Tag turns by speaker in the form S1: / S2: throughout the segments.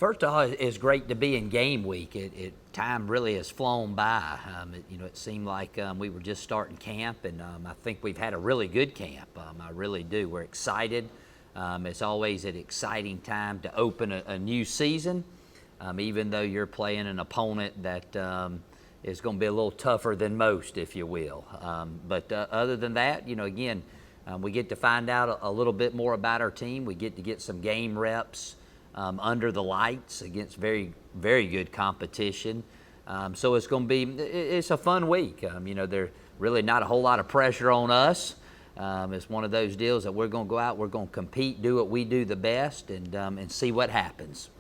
S1: First of all, it's great to be in game week. Time really has flown by. It seemed like we were just starting camp, and I think we've had a really good camp. I really do. We're excited. It's always an exciting time to open a new season, even though you're playing an opponent that is going to be a little tougher than most, if you will. But other than that, again, we get to find out a little bit more about our team. We get some game reps under the lights against very, very good competition. So it's going to be, it's a fun week. There's really not a whole lot of pressure on us. It's one of those deals that we're going to go out, we're going to compete, do what we do the best, and see what happens.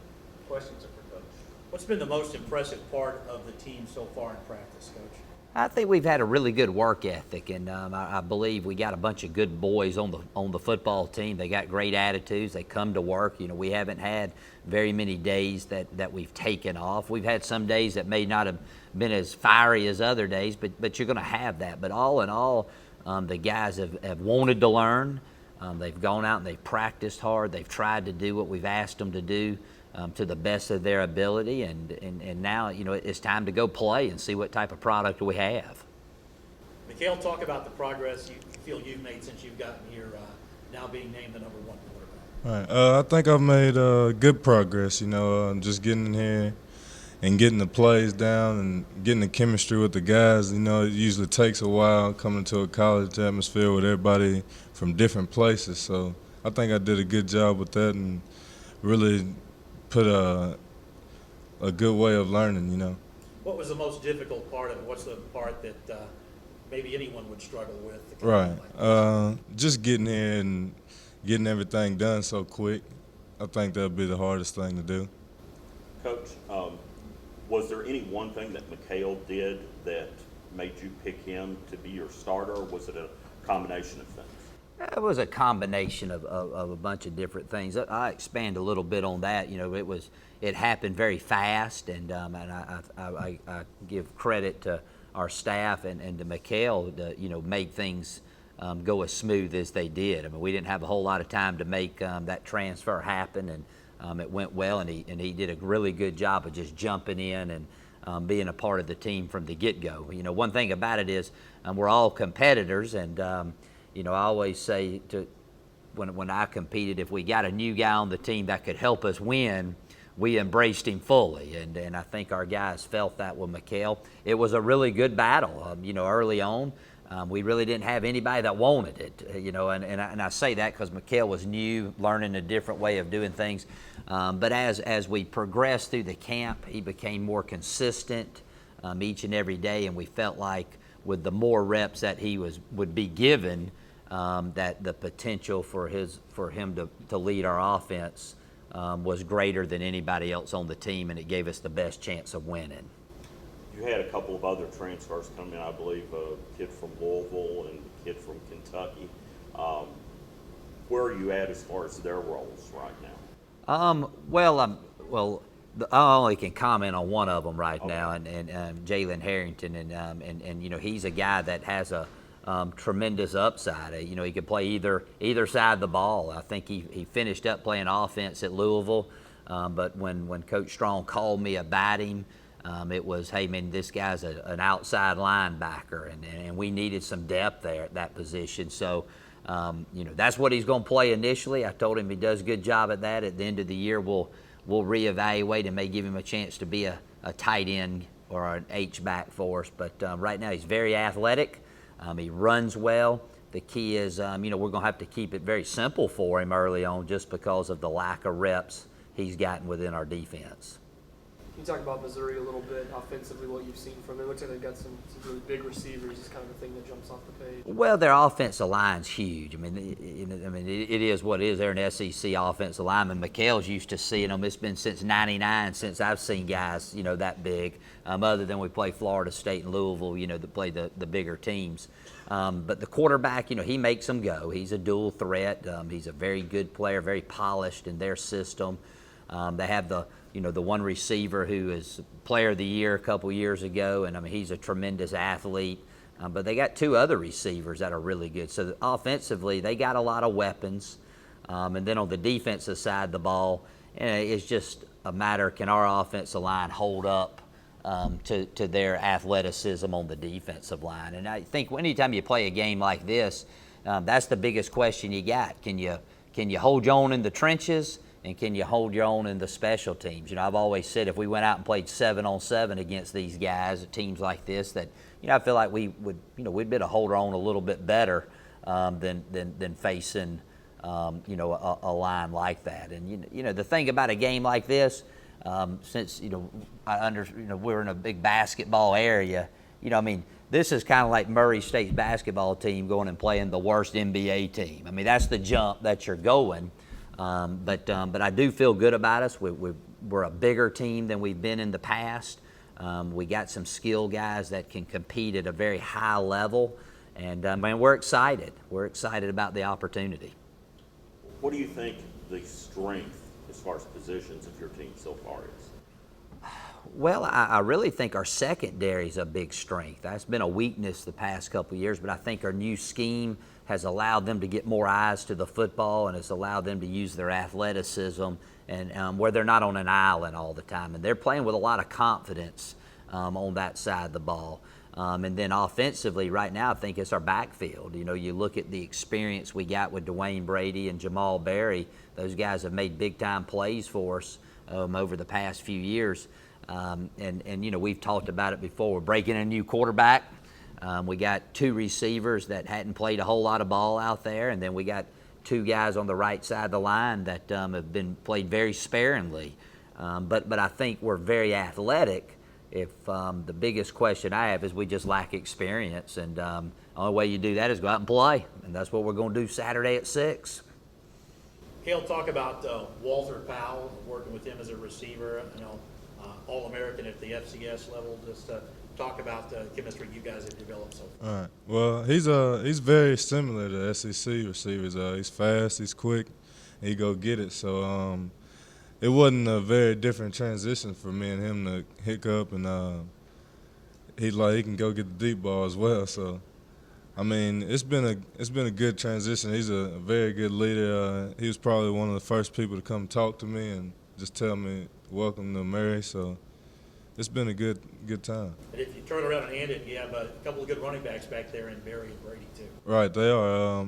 S2: Questions for Coach. What's been the most impressive part of the team so far in practice, Coach?
S1: I think we've had a really good work ethic, and I believe we got a bunch of good boys on the football team. They got great attitudes. They come to work. We haven't had very many days that we've taken off. We've had some days that may not have been as fiery as other days, but you're going to have that. But all in all, the guys have wanted to learn. They've gone out and they've practiced hard. They've tried to do what we've asked them to do to the best of their ability, and now it's time to go play and see what type of product we have.
S2: Maikhail, talk about the progress you feel you've made since you've gotten here, now being named the number one quarterback.
S3: All right. I think I've made good progress. Just getting in here and getting the plays down and getting the chemistry with the guys. It usually takes a while coming to a college atmosphere with everybody from different places. So I think I did a good job with that and really put a good way of learning.
S2: What was the most difficult part of it? What's the part that maybe anyone would struggle with?
S3: Right. Just getting here and getting everything done so quick. I think that'll be the hardest thing to do.
S4: Coach, was there any one thing that Maikhail did that made you pick him to be your starter, or was it a combination of things?
S1: It was a combination of a bunch of different things. I expand a little bit on that. It happened very fast, and I give credit to our staff and to Maikhail to make things go as smooth as they did. We didn't have a whole lot of time to make that transfer happen, and it went well, and he did a really good job of just jumping in and being a part of the team from the get-go. One thing about it is we're all competitors, and I always say when I competed, if we got a new guy on the team that could help us win, we embraced him fully, and I think our guys felt that with Maikhail. It was a really good battle. Early on, we really didn't have anybody that wanted it. And I say that because Maikhail was new, learning a different way of doing things. But as we progressed through the camp, he became more consistent each and every day, and we felt like with the more reps that he would be given, that the potential for him to lead our offense was greater than anybody else on the team, and it gave us the best chance of winning.
S4: You had a couple of other transfers come in, I believe, a kid from Louisville and a kid from Kentucky. Where are you at as far as their roles right now?
S1: I only can comment on one of them right
S4: Okay.
S1: now, and Jalen Harrington, and he's a guy that has a tremendous upside. He could play either side of the ball. I think he finished up playing offense at Louisville, but when Coach Strong called me about him, it was, hey man, this guy's an outside linebacker, and we needed some depth there at that position. So that's what he's going to play initially. I told him he does a good job at that. At the end of the year, we'll reevaluate and may give him a chance to be a tight end or an H-back for us. But right now he's very athletic. He runs well. The key is, we're going to have to keep it very simple for him early on just because of the lack of reps he's gotten within our defense.
S5: Can you talk about Missouri a little bit, offensively, what you've seen from them? It looks like they've got some really big receivers. Is kind of the thing that jumps off the page.
S1: Well, their offensive line's huge. It is what it is. They're an SEC offensive lineman. Maikhail's used to seeing them. It's been since '99 since I've seen guys, that big. Other than we play Florida State and Louisville, that play the bigger teams. But the quarterback, he makes them go. He's a dual threat. He's a very good player, very polished in their system. They have the one receiver who is player of the year a couple years ago, and he's a tremendous athlete. But they got two other receivers that are really good. So offensively, they got a lot of weapons. And then on the defensive side of the ball, it's just a matter, can our offensive line hold up to their athleticism on the defensive line? And I think anytime you play a game like this, that's the biggest question you got. Can you hold your own in the trenches, and can you hold your own in the special teams? I've always said if we went out and played 7-on-7 against these guys, teams like this, that I feel like we'd be able to hold our own a little bit better than facing a line like that. And the thing about a game like this, since we're in a big basketball area, this is kind of like Murray State's basketball team going and playing the worst NBA team. That's the jump that you're going. But I do feel good about us. We're a bigger team than we've been in the past. We got some skill guys that can compete at a very high level, and we're excited. We're excited about the opportunity.
S4: What do you think the strength as far as positions of your team so far is?
S1: Well, I really think our secondary is a big strength. That's been a weakness the past couple of years, but I think our new scheme has allowed them to get more eyes to the football, and has allowed them to use their athleticism, and where they're not on an island all the time. And they're playing with a lot of confidence on that side of the ball. And then offensively, right now, I think it's our backfield. You look at the experience we got with Dwayne Brady and Jamal Berry. Those guys have made big-time plays for us over the past few years. And we've talked about it before. We're breaking in a new quarterback. We got 2 receivers that hadn't played a whole lot of ball out there, and then we got 2 guys on the right side of the line that have been played very sparingly. But I think we're very athletic. If the biggest question I have is we just lack experience, and the only way you do that is go out and play, and that's what we're going to do Saturday at 6.
S2: Cale, talk about Walter Powell, working with him as a receiver, All-American at the FCS level. Just talk about the chemistry you guys have developed so far.
S3: All right. Well, he's very similar to SEC receivers. He's fast, he's quick, he go get it. So it wasn't a very different transition for me and him to hiccup, and he can go get the deep ball as well. So it's been a good transition. He's a very good leader. He was probably one of the first people to come talk to me and just tell me welcome to Murray. So it's been a good time.
S2: And if you turn around and hand it, you have a couple of good running backs back there in Berry and Brady too.
S3: Right, they are.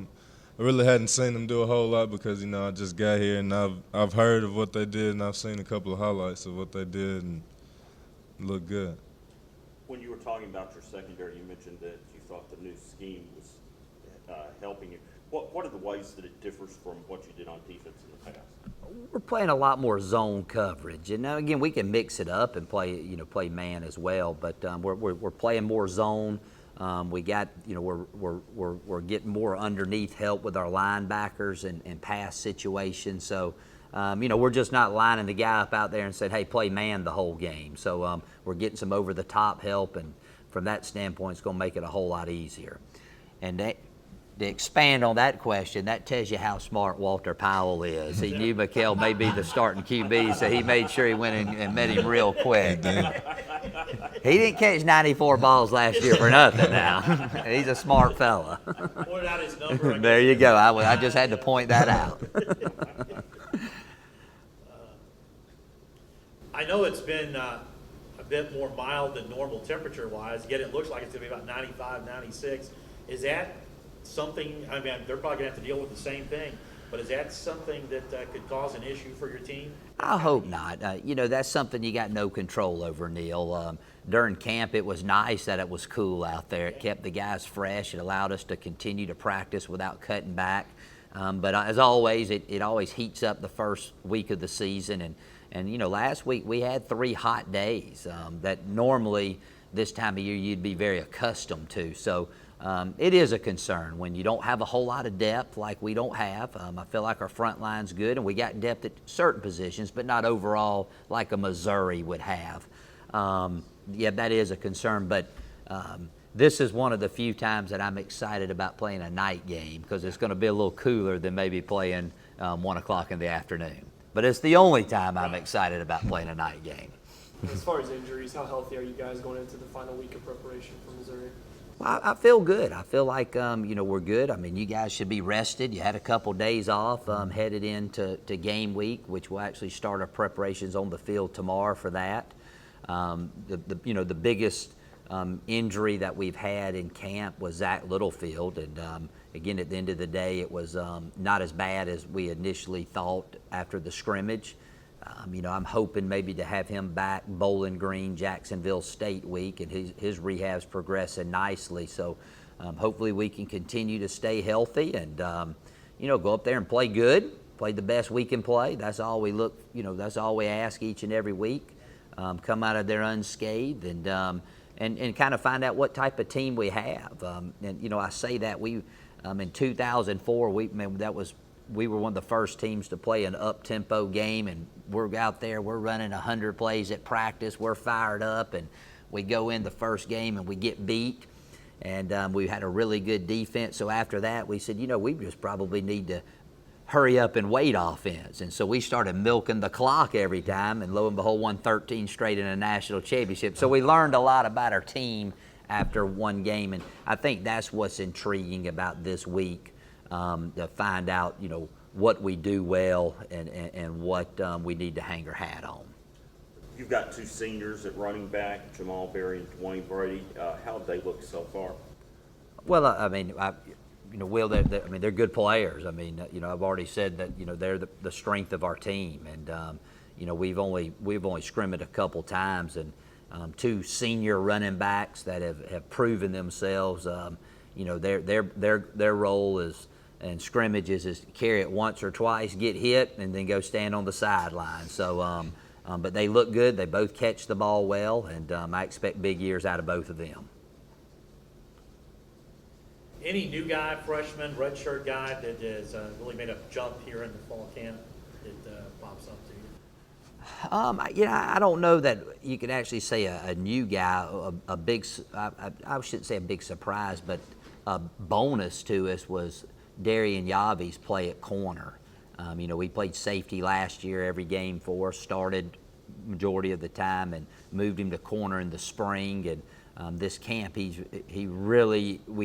S3: I really hadn't seen them do a whole lot because I just got here, and I've heard of what they did, and I've seen a couple of highlights of what they did, and it looked good.
S4: When you were talking about your secondary, you mentioned that you thought the new scheme was helping you. What are the ways that it differs from what you did on defense in the past?
S1: We're playing a lot more zone coverage, and now again we can mix it up and play man as well. But we're playing more zone. We got we're getting more underneath help with our linebackers and pass situations. So we're just not lining the guy up out there and saying, hey, play man the whole game. So we're getting some over the top help, and from that standpoint, it's going to make it a whole lot easier. And to expand on that question, that tells you how smart Walter Powell is. He knew Maikhail may be the starting QB, so he made sure he went and met him real quick. He didn't catch 94 balls last year for nothing now. He's a smart fella.
S2: Pointed out his number.
S1: There you go. I just had to point that out.
S2: I know it's been a bit more mild than normal temperature-wise, yet it looks like it's going to be about 95, 96. Is that something, they're probably going to have to deal with the same thing, but is that something that could cause an issue for your team?
S1: I hope not. That's something you got no control over, Neil. During camp, it was nice that it was cool out there. It kept the guys fresh. It allowed us to continue to practice without cutting back. But as always, it always heats up the first week of the season. And last week we had 3 hot days that normally this time of year you'd be very accustomed to. So it is a concern when you don't have a whole lot of depth like we don't have. I feel like our front line's good, and we got depth at certain positions, but not overall like a Missouri would have. That is a concern, but this is one of the few times that I'm excited about playing a night game because it's going to be a little cooler than maybe playing 1 o'clock in the afternoon. But it's the only time I'm excited about playing a night game.
S5: As far as injuries, how healthy are you guys going into the final week of preparation for Missouri?
S1: Well, I feel good. I feel like we're good. I mean, you guys should be rested. You had a couple days off headed into game week, which we'll actually start our preparations on the field tomorrow for that. The biggest injury that we've had in camp was Zach Littlefield, and again, at the end of the day, it was not as bad as we initially thought after the scrimmage. I'm hoping maybe to have him back Bowling Green, Jacksonville State week, and his rehab's progressing nicely. So hopefully we can continue to stay healthy and, go up there and play good, play the best we can play. That's all we that's all we ask each and every week. Come out of there unscathed and kind of find out what type of team we have. I say that in 2004, we were one of the first teams to play an up-tempo game, and we're out there, we're running 100 plays at practice, we're fired up, and we go in the first game and we get beat, and we had a really good defense. So after that, we said, we just probably need to hurry up and wait offense. And so we started milking the clock every time, and lo and behold, won 13 straight in a national championship. So we learned a lot about our team after one game, and I think that's what's intriguing about this week. To find out, what we do well and what we need to hang our hat on.
S4: You've got two seniors at running back, Jamal Berry and Dwayne Brady. How have they looked so far?
S1: Well, Will, they're good players. I've already said that, they're the strength of our team, and we've only scrimmaged a couple times, and two senior running backs that have proven themselves. Their role is. And scrimmages is carry it once or twice, get hit, and then go stand on the sideline. So, but they look good. They both catch the ball well, and I expect big years out of both of them.
S2: Any new guy, freshman, redshirt guy that has really made a jump here in the fall camp that pops up to you?
S1: I don't know that you could actually say a new guy, a big. I shouldn't say a big surprise, but a bonus to us was Darian Yavi's play at corner. We played safety last year every game for us, started majority of the time, and moved him to corner in the spring. And this camp, we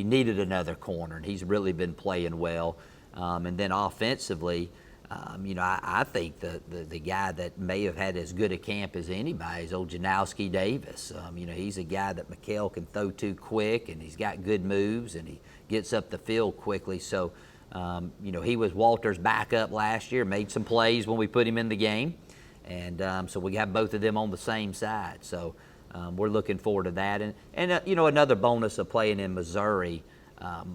S1: needed another corner, and he's really been playing well. And then offensively, I think the guy that may have had as good a camp as anybody is old Janowski Davis. He's a guy that Maikhail can throw to quick, and he's got good moves, and he gets up the field quickly. So, he was Walter's backup last year, made some plays when we put him in the game. And so we have both of them on the same side. So we're looking forward to that. And another bonus of playing in Missouri,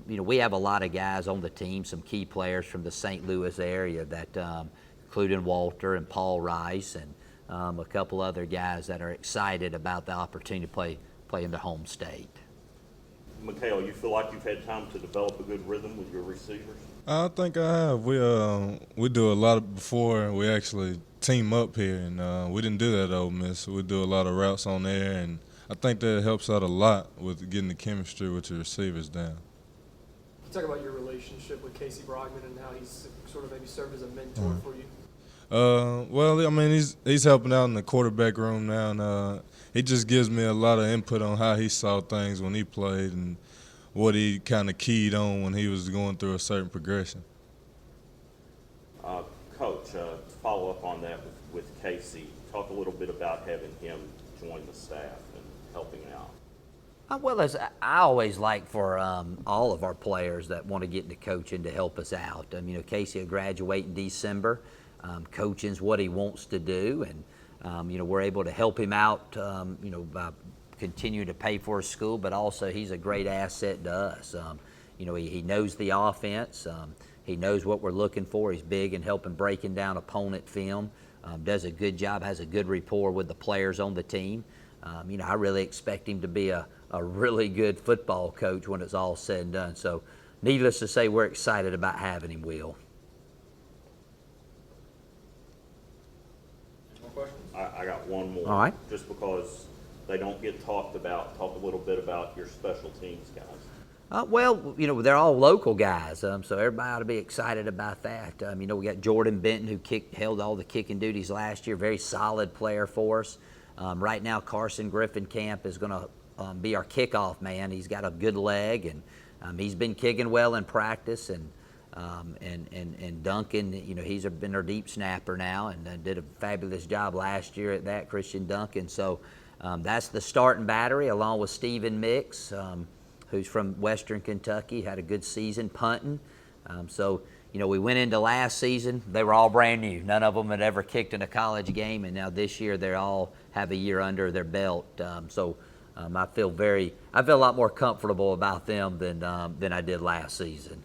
S1: we have a lot of guys on the team, some key players from the St. Louis area that, including Walter and Paul Rice and a couple other guys that are excited about the opportunity to play in their home state.
S4: Maikhail, you feel like you've had time to develop a good rhythm with your receivers?
S3: I think I have. We do a lot before we actually team up here, and we didn't do that at Ole Miss. We do a lot of routes on there, and I think that helps out a lot with getting the chemistry with your receivers down.
S5: Can you talk about your relationship with Casey Brogman and how he's sort of maybe served as a mentor for you?
S3: He's helping out in the quarterback room now, and he just gives me a lot of input on how he saw things when he played and what he kind of keyed on when he was going through a certain progression.
S4: Coach, to follow up on that with Casey, talk a little bit about having him join the staff and helping out.
S1: Well, as I always like for all of our players that want to get into coaching to help us out. Casey will graduate in December. Coaching's what he wants to do, and we're able to help him out, by continuing to pay for his school, but also he's a great asset to us. He knows the offense. He knows what we're looking for. He's big in helping breaking down opponent film. Does a good job, has a good rapport with the players on the team. I really expect him to be a really good football coach when it's all said and done. So needless to say, we're excited about having him, Will.
S4: I got one more.
S1: All right.
S4: Just because they don't get talked about, talk a little bit about your special teams guys.
S1: They're all local guys, so everybody ought to be excited about that. We got Jordan Benton, who held all the kicking duties last year, very solid player for us. Right now, Carson Griffin Camp is going to be our kickoff man. He's got a good leg, and he's been kicking well in practice. And Duncan, he's been our deep snapper now, and did a fabulous job last year at that, Christian Duncan. So that's the starting battery, along with Stephen Mix, who's from Western Kentucky, had a good season punting. So we went into last season, they were all brand new. None of them had ever kicked in a college game, and now this year they all have a year under their belt. I feel a lot more comfortable about them than I did last season.